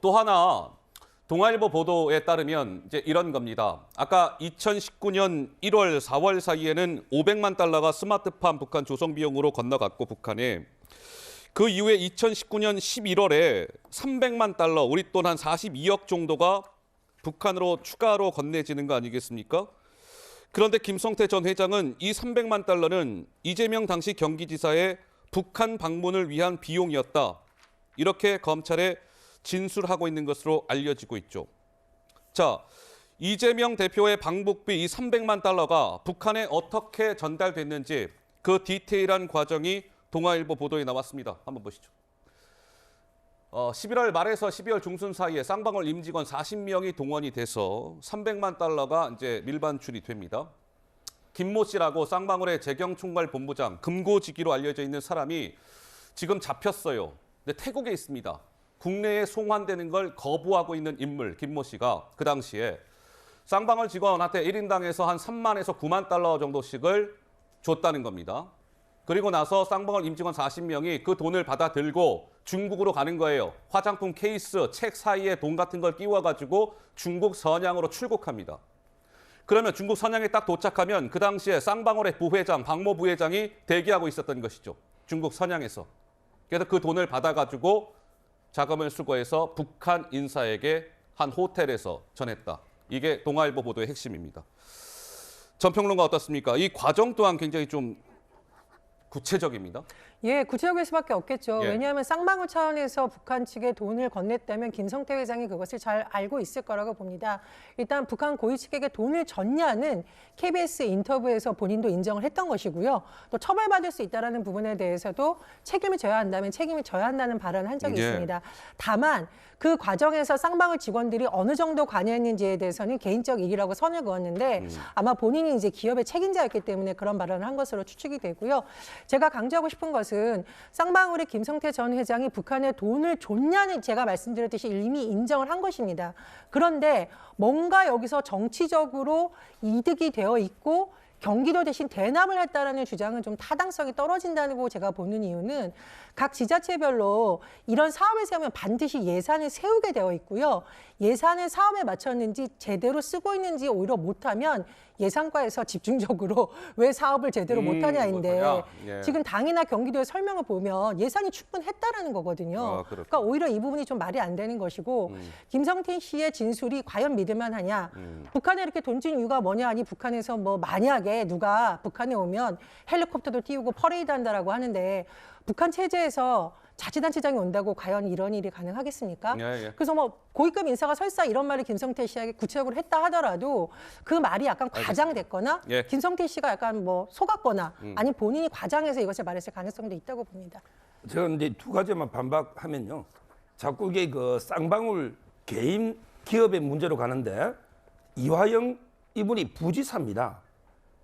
또 하나 동아일보 보도에 따르면 이제 이런 겁니다. 아까 2019년 1월, 4월 사이에는 500만 달러가 스마트팜 북한 조성 비용으로 건너갔고 북한에 그 이후에 2019년 11월에 300만 달러, 우리 돈 한 42억 정도가 북한으로 추가로 건네지는 거 아니겠습니까? 그런데 김성태 전 회장은 이 300만 달러는 이재명 당시 경기지사의 북한 방문을 위한 비용이었다. 이렇게 검찰에 진술하고 있는 것으로 알려지고 있죠. 자, 이재명 대표의 방북비 이 300만 달러가 북한에 어떻게 전달됐는지 그 디테일한 과정이 동아일보 보도에 나왔습니다. 한번 보시죠. 11월 말에서 12월 중순 사이에 쌍방울 임직원 40명이 동원이 돼서 300만 달러가 이제 밀반출이 됩니다. 김모 씨라고 쌍방울의 재경총괄본부장 금고지기로 알려져 있는 사람이 지금 잡혔어요. 근데 태국에 있습니다. 국내에 송환되는 걸 거부하고 있는 인물 김모 씨가 그 당시에 쌍방울 직원한테 1인당에서 한 3만에서 9만 달러 정도씩을 줬다는 겁니다. 그리고 나서 쌍방울 임직원 40명이 그 돈을 받아 들고 중국으로 가는 거예요. 화장품 케이스, 책 사이에 돈 같은 걸 끼워가지고 중국 선양으로 출국합니다. 그러면 중국 선양에 딱 도착하면 그 당시에 쌍방울의 부회장, 박모 부회장이 대기하고 있었던 것이죠. 중국 선양에서. 그래서 그 돈을 받아가지고 자금을 수거해서 북한 인사에게 한 호텔에서 전했다. 이게 동아일보 보도의 핵심입니다. 전평론가 어떻습니까? 이 과정 또한 굉장히 좀 구체적입니다. 예, 구체적일 수밖에 없겠죠. 예. 왜냐하면 쌍방울 차원에서 북한 측에 돈을 건넸다면 김성태 회장이 그것을 잘 알고 있을 거라고 봅니다. 일단 북한 고위 측에게 돈을 줬냐는 KBS 인터뷰에서 본인도 인정을 했던 것이고요. 또 처벌받을 수 있다는 부분에 대해서도 책임을 져야 한다면 책임을 져야 한다는 발언을 한 적이 예. 있습니다. 다만 그 과정에서 쌍방울 직원들이 어느 정도 관여했는지에 대해서는 개인적 얘기라고 선을 그었는데 아마 본인이 이제 기업의 책임자였기 때문에 그런 발언을 한 것으로 추측이 되고요. 제가 강조하고 싶은 것은 쌍방울의 김성태 전 회장이 북한에 돈을 줬냐는 제가 말씀드렸듯이 이미 인정을 한 것입니다. 그런데 뭔가 여기서 정치적으로 이득이 되어 있고 경기도 대신 대납을 했다라는 주장은 좀 타당성이 떨어진다고 제가 보는 이유는 각 지자체별로 이런 사업을 세우면 반드시 예산을 세우게 되어 있고요. 예산을 사업에 맞췄는지 제대로 쓰고 있는지 오히려 못하면 예산과에서 집중적으로 왜 사업을 제대로 못하냐인데 예. 지금 당이나 경기도의 설명을 보면 예산이 충분했다라는 거거든요. 그러니까 오히려 이 부분이 좀 말이 안 되는 것이고 김성태 씨의 진술이 과연 믿을만 하냐. 북한에 이렇게 돈 준 이유가 뭐냐 하니 북한에서 뭐 만약에 누가 북한에 오면 헬리콥터도 띄우고 퍼레이드 한다라고 하는데 북한 체제에서 자치단체장이 온다고 과연 이런 일이 가능하겠습니까? 예. 그래서 뭐 고위급 인사가 설사 이런 말을 김성태 씨에게 구체적으로 했다 하더라도 그 말이 약간 과장됐거나 예. 김성태 씨가 약간 뭐 속았거나 아니면 본인이 과장해서 이것을 말했을 가능성도 있다고 봅니다. 제가 이제 두 가지만 반박하면요. 자꾸 이게 그 쌍방울 개인 기업의 문제로 가는데 이화영 이분이 부지사입니다.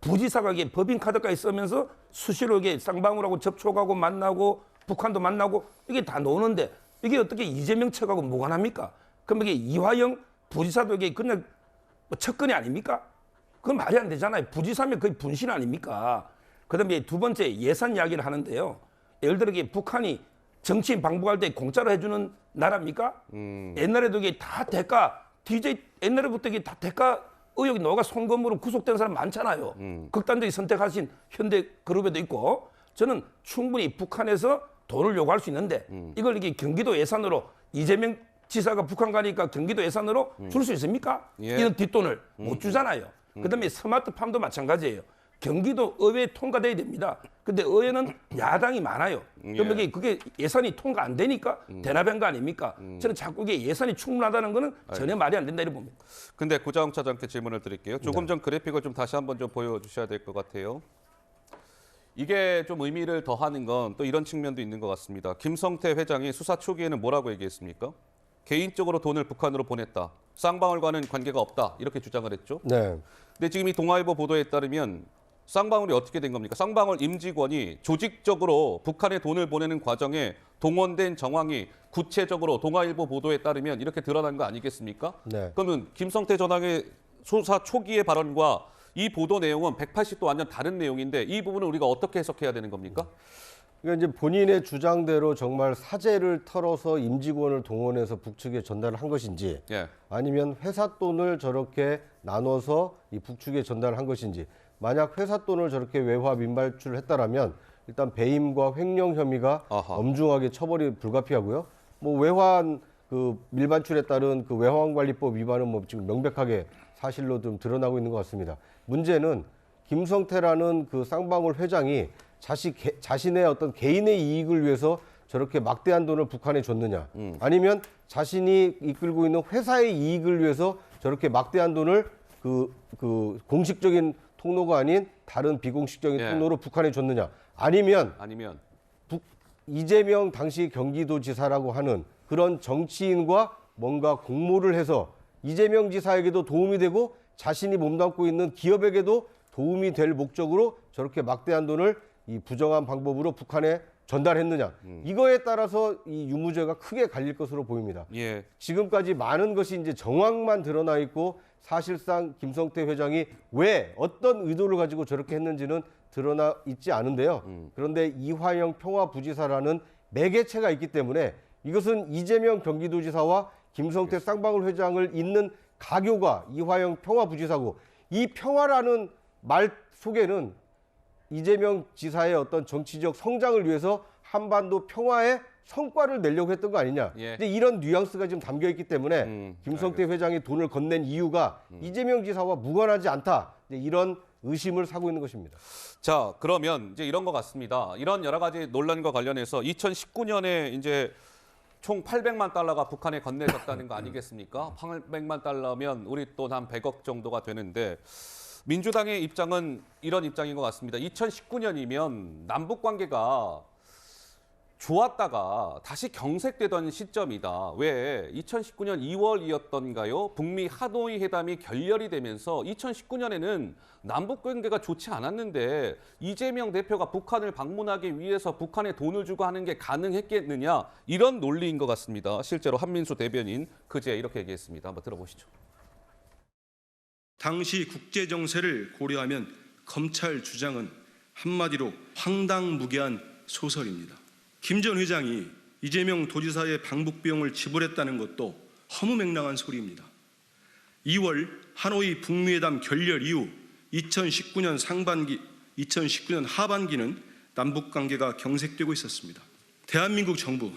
부지사가 이게 법인카드까지 쓰면서 수시로 이게 쌍방울하고 접촉하고 만나고 북한도 만나고 이게 다 노는데 이게 어떻게 이재명 측하고 무관합니까? 그럼 이게 이화영 부지사도 이게 그냥 뭐 측근이 아닙니까? 그건 말이 안 되잖아요. 부지사면 거의 분신 아닙니까? 그다음에 두 번째 예산 이야기를 하는데요. 예를 들어 이게 북한이 정치인 방북할 때 공짜로 해주는 나라입니까? 옛날에도 이게 다 대가 DJ 옛날부터 이게 다 대가 의혹이 너가 송금으로 구속된 사람 많잖아요. 극단적인 선택하신 현대그룹에도 있고 저는 충분히 북한에서 돈을 요구할 수 있는데 이걸 이게 경기도 예산으로 이재명 지사가 북한 가니까 경기도 예산으로 줄 수 있습니까? 예. 이런 뒷돈을 못 주잖아요. 그다음에 스마트팜도 마찬가지예요. 경기도 의회에 통과돼야 됩니다. 근데 의회는 야당이 많아요. 그럼 이게 그게 예산이 통과 안 되니까 대납한 거 아닙니까? 저는 자꾸 이게 예산이 충분하다는 거는 전혀 말이 안 된다 이렇게 봅니다. 근데 구자영 차장께 질문을 드릴게요. 조금 전 그래픽을 좀 다시 한번 좀 보여주셔야 될 것 같아요. 이게 좀 의미를 더하는 건 또 이런 측면도 있는 것 같습니다. 김성태 회장이 수사 초기에는 뭐라고 얘기했습니까? 개인적으로 돈을 북한으로 보냈다. 쌍방울과는 관계가 없다. 이렇게 주장을 했죠. 네. 근데 지금 이 동아일보 보도에 따르면 쌍방울이 어떻게 된 겁니까? 쌍방울 임직원이 조직적으로 북한에 돈을 보내는 과정에 동원된 정황이 구체적으로 동아일보 보도에 따르면 이렇게 드러난 거 아니겠습니까? 네. 그러면 김성태 전황의 수사 초기의 발언과 이 보도 내용은 180도 완전 다른 내용인데 이 부분은 우리가 어떻게 해석해야 되는 겁니까? 그러니까 이제 본인의 주장대로 정말 사재를 털어서 임직원을 동원해서 북측에 전달을 한 것인지 예. 아니면 회사 돈을 저렇게 나눠서 이 북측에 전달을 한 것인지 만약 회사 돈을 저렇게 외화 민발출을 했다라면 일단 배임과 횡령 혐의가 아하. 엄중하게 처벌이 불가피하고요. 뭐 외환 그 밀반출에 따른 그 외환관리법 위반은 뭐 지금 명백하게 사실로 좀 드러나고 있는 것 같습니다. 문제는 김성태라는 그 쌍방울 회장이 자신의 어떤 개인의 이익을 위해서 저렇게 막대한 돈을 북한에 줬느냐, 아니면 자신이 이끌고 있는 회사의 이익을 위해서 저렇게 막대한 돈을 그 공식적인 통로가 아닌 다른 비공식적인 예. 통로로 북한에 줬느냐, 아니면 아니면 이재명 당시 경기도지사라고 하는 그런 정치인과 뭔가 공모를 해서 이재명 지사에게도 도움이 되고 자신이 몸담고 있는 기업에게도 도움이 될 목적으로 저렇게 막대한 돈을 이 부정한 방법으로 북한에 전달했느냐. 이거에 따라서 이 유무죄가 크게 갈릴 것으로 보입니다. 예. 지금까지 많은 것이 이제 정황만 드러나 있고 사실상 김성태 회장이 왜 어떤 의도를 가지고 저렇게 했는지는 드러나 있지 않은데요. 그런데 이화영 평화부지사라는 매개체가 있기 때문에 이것은 이재명 경기도지사와 김성태 쌍방울 회장을 잇는 가교가 이화영 평화부지사고, 이 평화라는 말 속에는 이재명 지사의 어떤 정치적 성장을 위해서 한반도 평화의 성과를 내려고 했던 거 아니냐. 예. 이제 이런 뉘앙스가 지금 담겨 있기 때문에 김성태 회장이 돈을 건넨 이유가 이재명 지사와 무관하지 않다. 이제 이런 의심을 사고 있는 것입니다. 자, 그러면 이제 이런 것 같습니다. 이런 여러 가지 논란과 관련해서 2019년에 이제 총 800만 달러가 북한에 건네졌다는 거 아니겠습니까? 800만 달러면 우리 돈 한 100억 정도가 되는데, 민주당의 입장은 이런 입장인 것 같습니다. 2019년이면 남북 관계가 좋았다가 다시 경색되던 시점이다. 왜? 2019년 2월이었던가요? 북미 하노이 회담이 결렬이 되면서 2019년에는 남북 관계가 좋지 않았는데 이재명 대표가 북한을 방문하기 위해서 북한에 돈을 주고 하는 게 가능했겠느냐? 이런 논리인 것 같습니다. 실제로 한민수 대변인 그제 이렇게 얘기했습니다. 한번 들어보시죠. 당시 국제 정세를 고려하면 검찰 주장은 한마디로 황당무계한 소설입니다. 김 전 회장이 이재명 도지사의 방북 비용을 지불했다는 것도 허무맹랑한 소리입니다. 2월 하노이 북미회담 결렬 이후 2019년 하반기는 남북 관계가 경색되고 있었습니다. 대한민국 정부,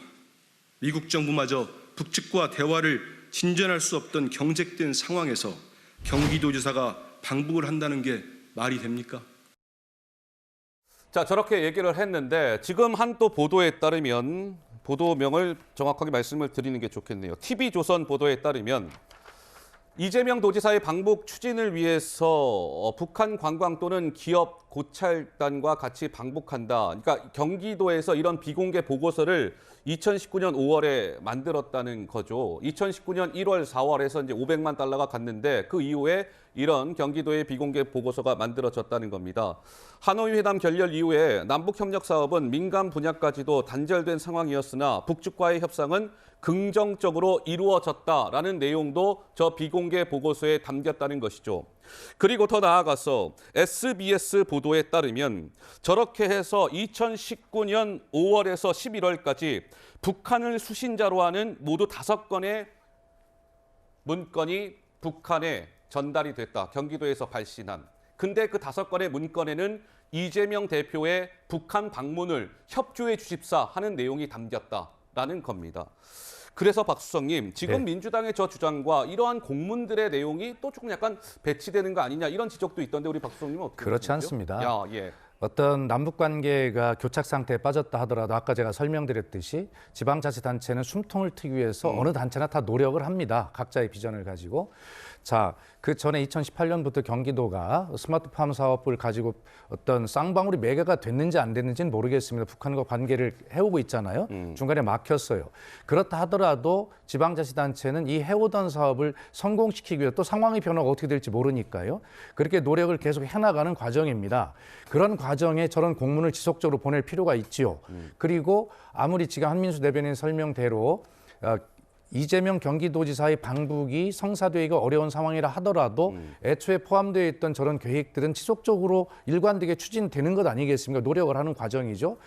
미국 정부마저 북측과 대화를 진전할 수 없던 경색된 상황에서 경기도지사가 방북을 한다는 게 말이 됩니까? 자, 저렇게 얘기를 했는데 지금 한 또 보도에 따르면, 보도명을 정확하게 말씀을 드리는 게 좋겠네요. TV조선 보도에 따르면 이재명 도지사의 방북 추진을 위해서 북한 관광 또는 기업 고찰단과 같이 방북한다. 그러니까 경기도에서 이런 비공개 보고서를 2019년 5월에 만들었다는 거죠. 2019년 1월, 4월에서 이제 500만 달러가 갔는데 그 이후에 이런 경기도의 비공개 보고서가 만들어졌다는 겁니다. 하노이 회담 결렬 이후에 남북 협력 사업은 민간 분야까지도 단절된 상황이었으나 북측과의 협상은 긍정적으로 이루어졌다라는 내용도 저 비공개 보고서에 담겼다는 것이죠. 그리고 더 나아가서 SBS 보도에 따르면 저렇게 해서 2019년 5월에서 11월까지 북한을 수신자로 하는 모두 5건의 문건이 북한에 전달이 됐다. 경기도에서 발신한. 근데 그 5건의 문건에는 이재명 대표의 북한 방문을 협조해 주십사 하는 내용이 담겼다라는 겁니다. 그래서 박수성님, 지금 민주당의 저 주장과 이러한 공문들의 내용이 또 조금 약간 배치되는 거 아니냐 이런 지적도 있던데 우리 박수성님은 어떻게 그렇지 보세요? 않습니다. 예. 어떤 남북 관계가 교착 상태에 빠졌다 하더라도 아까 제가 설명드렸듯이 지방자치단체는 숨통을 트기 위해서 어느 단체나 다 노력을 합니다. 각자의 비전을 가지고. 자, 그 전에 2018년부터 경기도가 스마트팜 사업을 가지고 어떤 쌍방울이 매개가 됐는지 안 됐는지는 모르겠습니다. 북한과 관계를 해오고 있잖아요. 중간에 막혔어요. 그렇다 하더라도 지방자치단체는 이 해오던 사업을 성공시키기 위해 또 상황의 변화가 어떻게 될지 모르니까요. 그렇게 노력을 계속 해나가는 과정입니다. 그런 과정에 저런 공문을 지속적으로 보낼 필요가 있지요. 그리고 아무리 지금 한민수 대변인 설명대로 이재명 경기도지사의 방북이 성사되기가 어려운 상황이라 하더라도 애초에 포함되어 있던 저런 계획들은 지속적으로 일관되게 추진되는 것 아니겠습니까? 노력을 하는 과정이죠.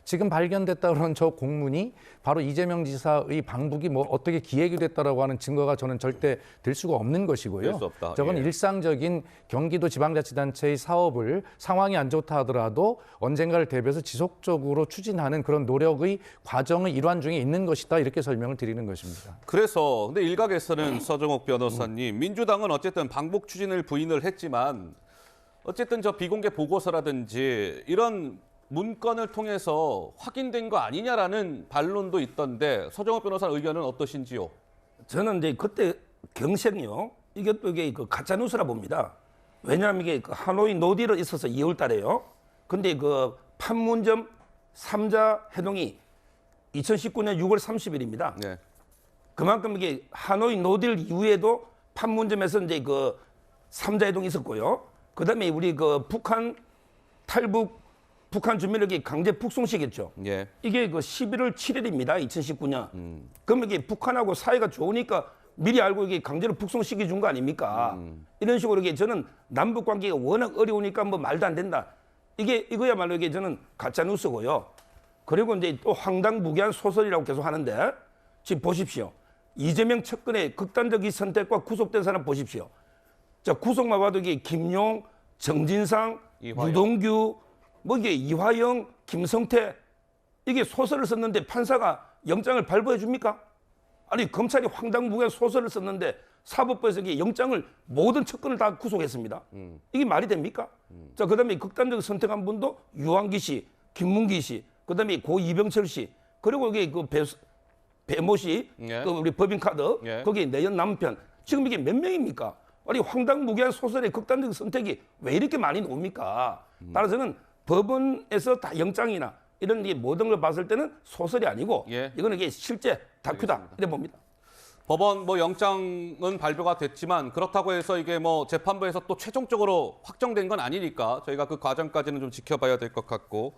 지금 발견됐다 그런 저 공문이 바로 이재명 지사의 방북이 뭐 어떻게 기획이 됐다라고 하는 증거가 저는 절대 될 수가 없는 것이고요. 될 수 없다. 저건 예. 일상적인 경기도 지방자치단체의 사업을 상황이 안 좋다 하더라도 언젠가를 대비해서 지속적으로 추진하는 그런 노력의 과정의 일환 중에 있는 것이다. 이렇게 설명을 드리는 것입니다. 그래서 근데 일각에서는 서정옥 변호사님, 민주당은 어쨌든 방북 추진을 부인을 했지만 어쨌든 저 비공개 보고서라든지 이런 문건을 통해서 확인된 거 아니냐라는 반론도 있던데 서정옥 변호사 의견은 어떠신지요? 저는 이제 그때 경색요. 이게 또 이게 그 가짜 뉴스라 봅니다. 왜냐하면 이게 그 하노이 노딜이 있어서 2월 달에요. 근데 그 판문점 3자 회동이 2019년 6월 30일입니다. 네. 그만큼 이게 하노이 노딜 이후에도 판문점에서 이제 그 3자 회동이 있었고요. 그다음에 우리 그 북한 탈북 북한 주민에게 강제 북송시켰죠. 예. 이게 그 11월 7일입니다. 2019년. 그럼 이게 북한하고 사이가 좋으니까 미리 알고 이게 강제로 북송시켜 준 거 아닙니까? 이런 식으로 이게 저는 남북 관계가 워낙 어려우니까 뭐 말도 안 된다. 이거야말로 이게 저는 가짜 뉴스고요. 그리고 이제 또 황당무계한 소설이라고 계속 하는데 지금 보십시오. 이재명 측근의 극단적인 선택과 구속된 사람 보십시오. 자, 구속만 봐도 이게 김용, 정진상, 이화영. 유동규, 뭐 이게 이화영, 김성태 이게 소설을 썼는데 판사가 영장을 발부해 줍니까? 아니 검찰이 황당무계한 소설을 썼는데 사법부에서 이게 영장을 모든 측근을 다 구속했습니다. 이게 말이 됩니까? 자, 그다음에 극단적 선택한 분도 유한기 씨, 김문기 씨, 그다음에 고 이병철 씨, 그리고 이게 그 배모 씨, 예. 그 우리 법인카드, 예. 거기 내연 남편, 지금 이게 몇 명입니까? 아니 황당무계한 소설의 극단적 선택이 왜 이렇게 많이 나옵니까? 따라서는 법원에서 다 영장이나 이런 게 모든 걸 봤을 때는 소설이 아니고 예. 이거는 이게 실제 다큐다 알겠습니다. 이래 봅니다. 법원 뭐 영장은 발부가 됐지만 그렇다고 해서 이게 뭐 재판부에서 또 최종적으로 확정된 건 아니니까 저희가 그 과정까지는 좀 지켜봐야 될 것 같고